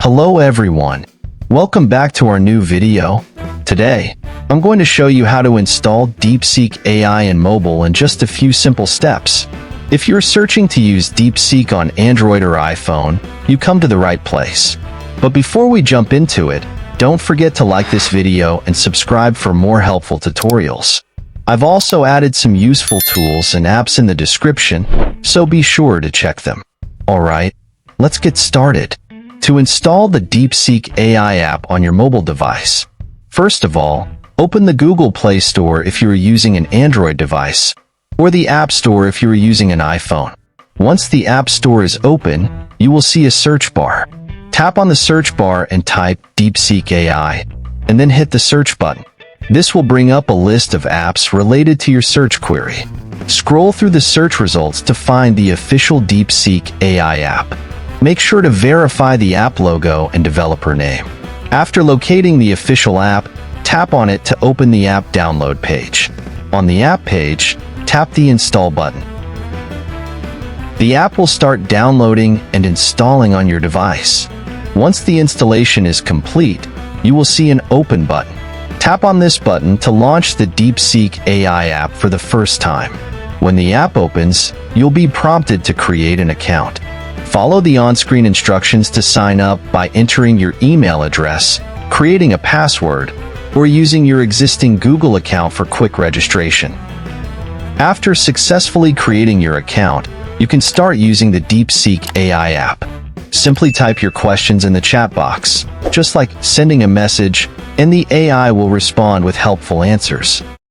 Hello everyone. Welcome back to our new video. Today, I'm going to show you how to install DeepSeek AI in mobile in just a few simple steps. If you're searching to use DeepSeek on Android or iPhone, you come to the right place. But before we jump into it, don't forget to like this video and subscribe for more helpful tutorials. I've also added some useful tools and apps in the description, so be sure to check them. Alright, let's get started. To install the DeepSeek AI app on your mobile device, first of all, open the Google Play Store if you are using an Android device, or the App Store if you are using an iPhone. Once the App Store is open, you will see a search bar. Tap on the search bar and type DeepSeek AI, and then hit the search button. This will bring up a list of apps related to your search query. Scroll through the search results to find the official DeepSeek AI app. Make sure to verify the app logo and developer name. After locating the official app, tap on it to open the app download page. On the app page, tap the install button. The app will start downloading and installing on your device. Once the installation is complete, you will see an open button. Tap on this button to launch the DeepSeek AI app for the first time. When the app opens, you'll be prompted to create an account. Follow the on-screen instructions to sign up by entering your email address, creating a password, or using your existing Google account for quick registration. After successfully creating your account, you can start using the DeepSeek AI app. Simply type your questions in the chat box, just like sending a message, and the AI will respond with helpful answers.